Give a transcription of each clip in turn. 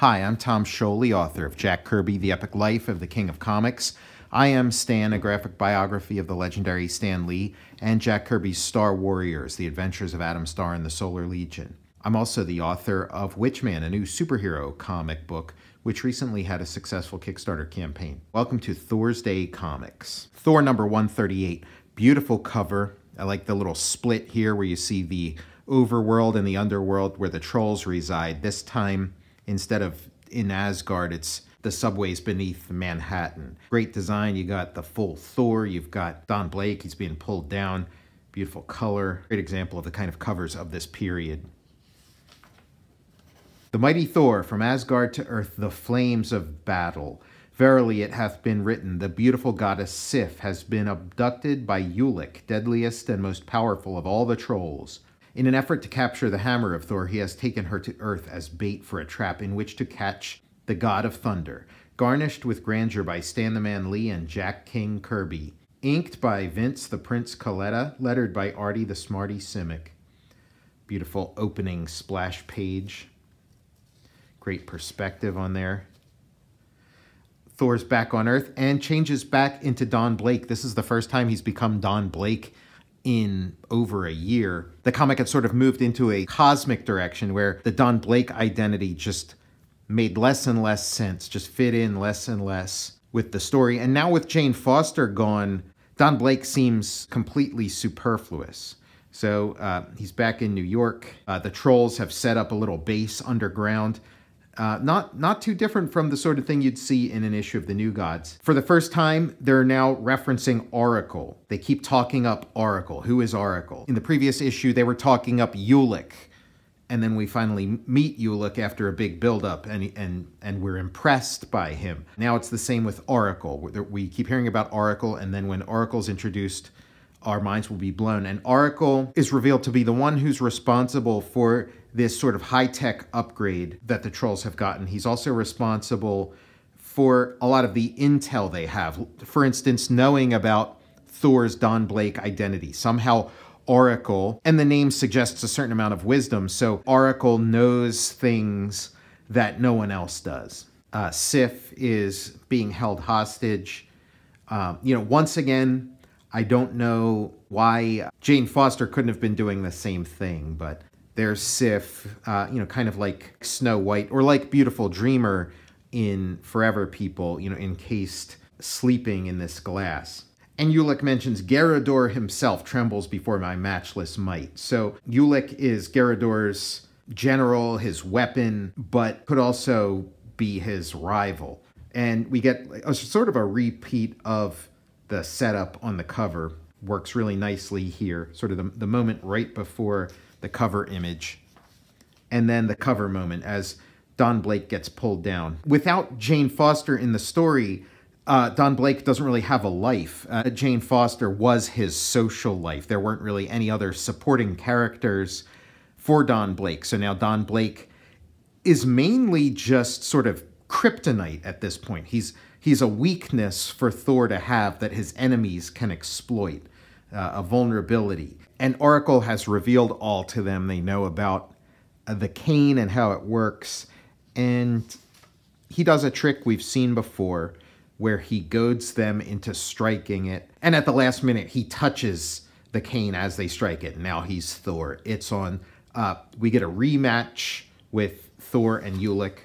Hi, I'm Tom Scioli, author of Jack Kirby, The Epic Life of the King of Comics. I am Stan, a graphic biography of the legendary Stan Lee, and Jack Kirby's Star Warriors, The Adventures of Adam Starr and the Solar Legion. I'm also the author of WITCHMAN, a new superhero comic book, which recently had a successful Kickstarter campaign. Welcome to Thor's Day Comics. Thor number 138. Beautiful cover. I like the little split here where you see the overworld and the underworld where the trolls reside. This time, instead of in Asgard, it's the subways beneath Manhattan. Great design. You got the full Thor. You've got Don Blake. He's being pulled down. Beautiful color. Great example of the kind of covers of this period. The mighty Thor, from Asgard to earth, the flames of battle. Verily it hath been written, the beautiful goddess Sif has been abducted by Ulik, deadliest and most powerful of all the trolls. In an effort to capture the hammer of Thor, he has taken her to earth as bait for a trap in which to catch the god of thunder. Garnished with grandeur by Stan the Man Lee and Jack King Kirby. Inked by Vince the Prince Coletta, lettered by Artie the Smarty Simic. Beautiful opening splash page. Great perspective on there. Thor's back on Earth and changes back into Don Blake. This is the first time he's become Don Blake in over a year. The comic had sort of moved into a cosmic direction where the Don Blake identity just made less and less sense, just fit in less and less with the story. And now with Jane Foster gone, Don Blake seems completely superfluous. So he's back in New York. The trolls have set up a little base underground. Not too different from the sort of thing you'd see in an issue of the New Gods. For the first time, they're now referencing Orikal. They keep talking up Orikal. Who is Orikal? In the previous issue, they were talking up Ulik. And then we finally meet Ulik after a big buildup, and we're impressed by him. Now it's the same with Orikal. We keep hearing about Orikal, and then when Orakal's introduced, our minds will be blown. And Orikal is revealed to be the one who's responsible for this sort of high-tech upgrade that the trolls have gotten. He's also responsible for a lot of the intel they have. For instance, knowing about Thor's Don Blake identity. Somehow Orikal, and the name suggests a certain amount of wisdom, so Orikal knows things that no one else does. Sif is being held hostage. Once again, I don't know why Jane Foster couldn't have been doing the same thing, but there's Sif, kind of like Snow White, or like Beautiful Dreamer in Forever People, encased, sleeping in this glass. And Ulik mentions, Garador himself trembles before my matchless might. So Ulik is Garador's general, his weapon, but could also be his rival. And we get a sort of a repeat of the setup on the cover. Works really nicely here, sort of the moment right before the cover image, and then the cover moment as Don Blake gets pulled down. Without Jane Foster in the story, Don Blake doesn't really have a life. Jane Foster was his social life. There weren't really any other supporting characters for Don Blake. So now Don Blake is mainly just sort of kryptonite at this point. He's a weakness for Thor to have that his enemies can exploit, a vulnerability. And Orikal has revealed all to them. They know about the cane and how it works. And he does a trick we've seen before where he goads them into striking it. And at the last minute, he touches the cane as they strike it. Now he's Thor. It's on. We get a rematch with Thor and Ulik.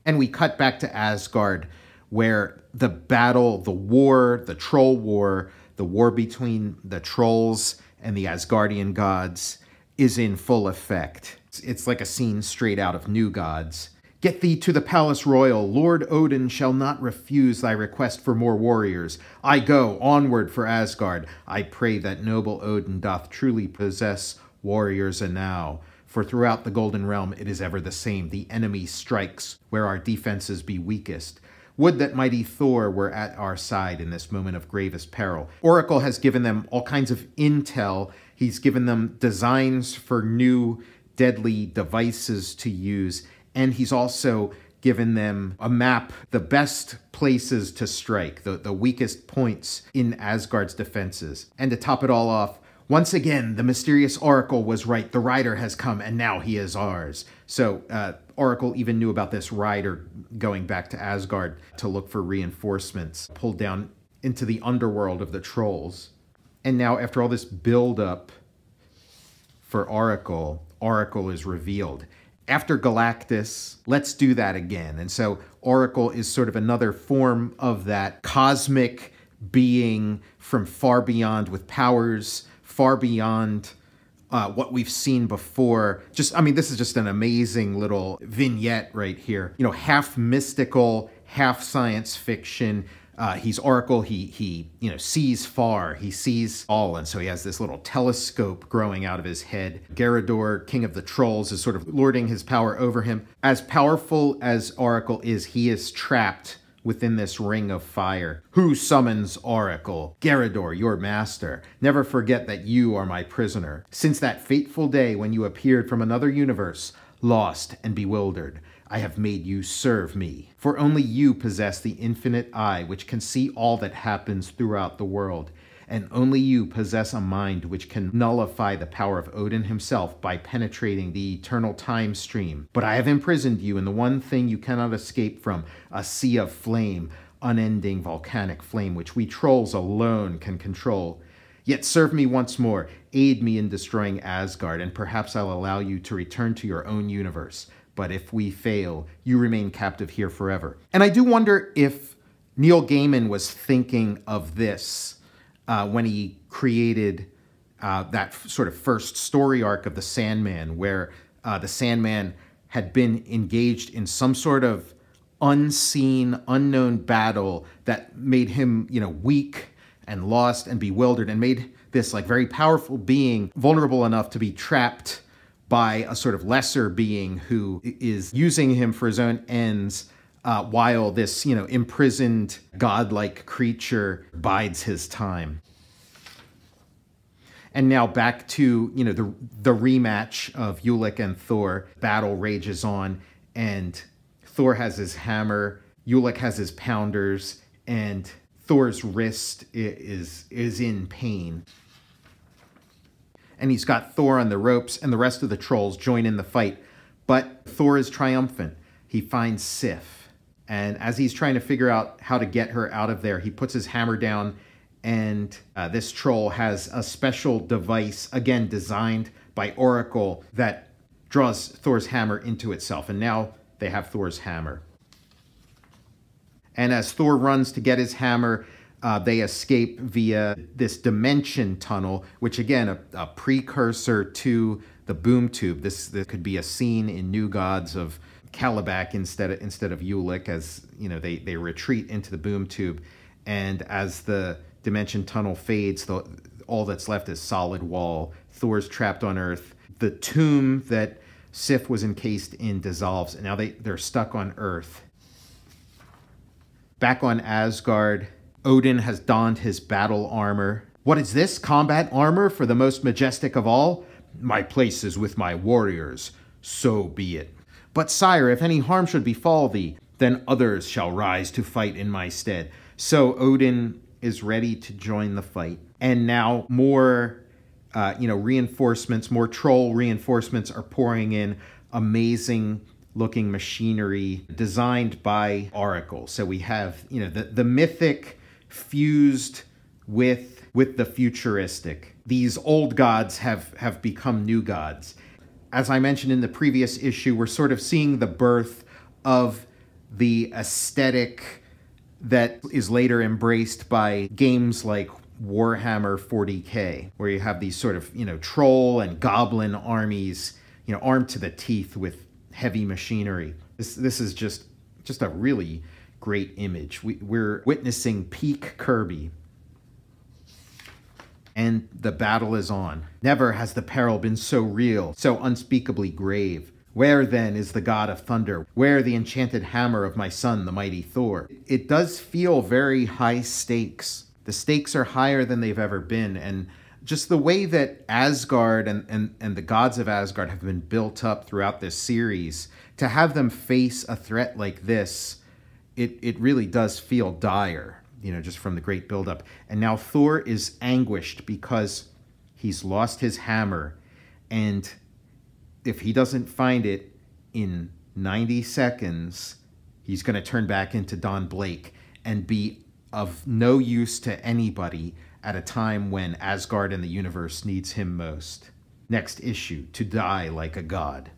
And we cut back to Asgard, where the battle, the war, the troll war, the war between the trolls and the Asgardian gods is in full effect. It's like a scene straight out of New Gods. Get thee to the palace royal. Lord Odin shall not refuse thy request for more warriors. I go onward for Asgard. I pray that noble Odin doth truly possess warriors enow. For throughout the Golden Realm it is ever the same. The enemy strikes where our defenses be weakest. Would that mighty Thor were at our side in this moment of gravest peril. Orikal has given them all kinds of intel. He's given them designs for new deadly devices to use. And he's also given them a map, the best places to strike, the weakest points in Asgard's defenses. And to top it all off, Once again, the mysterious Oracle was right. The rider has come, and now he is ours. So Oracle even knew about this rider going back to Asgard to look for reinforcements, pulled down into the underworld of the trolls. And now, after all this build-up for Oracle, Oracle is revealed. After Galactus, let's do that again. And so Oracle is sort of another form of that cosmic being from far beyond, with powers far beyond what we've seen before. Just, I mean, this is just an amazing little vignette right here. You know, half mystical, half science fiction. He's Oracle. He you know, sees far. He sees all, and so he has this little telescope growing out of his head. Garador, king of the trolls, is sort of lording his power over him. As powerful as Oracle is, he is trapped within this ring of fire. Who summons Oracle? Garador, your master. Never forget that you are my prisoner. Since that fateful day when you appeared from another universe, lost and bewildered, I have made you serve me. For only you possess the infinite eye which can see all that happens throughout the world, and only you possess a mind which can nullify the power of Odin himself by penetrating the eternal time stream. But I have imprisoned you in the one thing you cannot escape from, a sea of flame, unending volcanic flame, which we trolls alone can control. Yet serve me once more, aid me in destroying Asgard, and perhaps I'll allow you to return to your own universe. But if we fail, you remain captive here forever. And I do wonder if Neil Gaiman was thinking of this when he created that sort of first story arc of the Sandman, where the Sandman had been engaged in some sort of unseen, unknown battle that made him, you know, weak and lost and bewildered, and made this like very powerful being vulnerable enough to be trapped by a sort of lesser being who is using him for his own ends, while this, you know, imprisoned godlike creature bides his time. And now back to, you know, the rematch of Ulik and Thor. Battle rages on, and Thor has his hammer, Ulik has his pounders, and Thor's wrist is in pain. And he's got Thor on the ropes, and the rest of the trolls join in the fight. But Thor is triumphant. He finds Sif. And as he's trying to figure out how to get her out of there, he puts his hammer down, and this troll has a special device, again designed by Oracle, that draws Thor's hammer into itself. And now they have Thor's hammer. And as Thor runs to get his hammer, they escape via this dimension tunnel, which again, a precursor to the boom tube. This could be a scene in New Gods of Kalibak instead of Ulik, as you know, they retreat into the boom tube, and as the dimension tunnel fades, all that's left is solid wall. Thor's trapped on Earth. The tomb that Sif was encased in dissolves, and now they're stuck on Earth. Back on Asgard, Odin has donned his battle armor. What is this? Combat armor for the most majestic of all? My place is with my warriors. So be it. But sire, if any harm should befall thee, then others shall rise to fight in my stead. So Odin is ready to join the fight. And now more reinforcements, more troll reinforcements are pouring in. Amazing looking machinery designed by Oracle. So we have, you know, the mythic fused with the futuristic. These old gods have become new gods. As I mentioned in the previous issue, we're sort of seeing the birth of the aesthetic that is later embraced by games like Warhammer 40K, where you have these sort of, you know, troll and goblin armies, you know, armed to the teeth with heavy machinery. This is just a really great image. We're witnessing peak Kirby. And the battle is on. Never has the peril been so real, so unspeakably grave. Where then is the god of thunder? Where the enchanted hammer of my son, the mighty Thor? It does feel very high stakes. The stakes are higher than they've ever been, and just the way that Asgard and the gods of Asgard have been built up throughout this series, to have them face a threat like this, it really does feel dire, you know, just from the great buildup. And now Thor is anguished because He's lost his hammer, and if he doesn't find it in 90 seconds, he's going to turn back into Don Blake and be of no use to anybody at a time when Asgard and the universe needs him most. Next issue, To Die Like a God.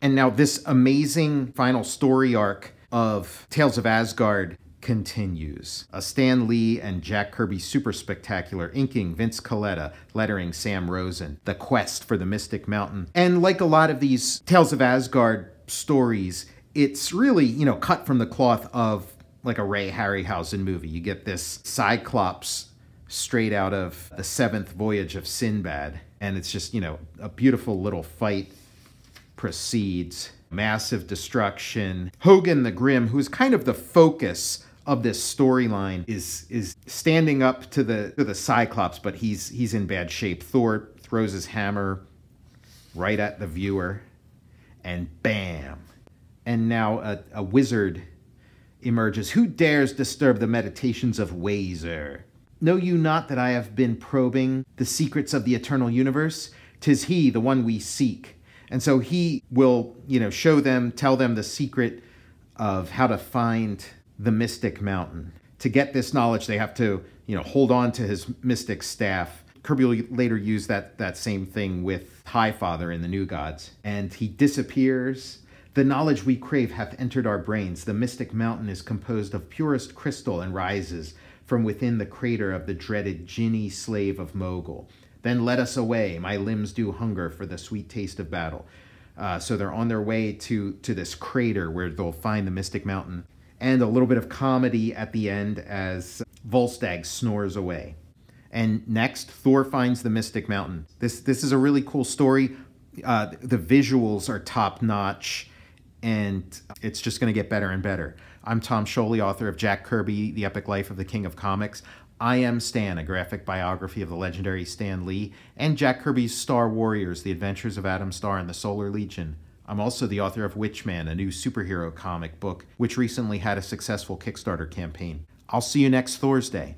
And now this amazing final story arc of Tales of Asgard continues. Stan Lee and Jack Kirby super spectacular, inking Vince Colletta, lettering Sam Rosen, The Quest for the Mystic Mountain. And like a lot of these Tales of Asgard stories, it's really, you know, cut from the cloth of like a Ray Harryhausen movie. You get this Cyclops straight out of The Seventh Voyage of Sinbad. And it's just, you know, a beautiful little fight proceeds. Massive destruction. Hogan the Grim, who's kind of the focus of this storyline, is standing up to the Cyclops, but he's in bad shape. Thor throws his hammer right at the viewer, and bam. And now a wizard emerges. Who dares disturb the meditations of Wazer? Know you not that I have been probing the secrets of the eternal universe? 'Tis he, the one we seek. And so he will, you know, show them, tell them the secret of how to find the Mystic Mountain. To get this knowledge, they have to, you know, hold on to his mystic staff. Kirby will later use that same thing with Highfather in the New Gods. And he disappears. The knowledge we crave hath entered our brains. The Mystic Mountain is composed of purest crystal and rises from within the crater of the dreaded Jinni slave of Mogul. Then let us away, my limbs do hunger for the sweet taste of battle. So they're on their way to this crater where they'll find the Mystic Mountain. And a little bit of comedy at the end as Volstagg snores away. And next, Thor finds the Mystic Mountain. This is a really cool story. The visuals are top-notch, and it's just going to get better and better. I'm Tom Scioli, author of Jack Kirby, The Epic Life of the King of Comics. I Am Stan, a graphic biography of the legendary Stan Lee, and Jack Kirby's Star Warriors, The Adventures of Adam Star and the Solar Legion. I'm also the author of WITCHMAN, a new superhero comic book, which recently had a successful Kickstarter campaign. I'll see you next Thursday.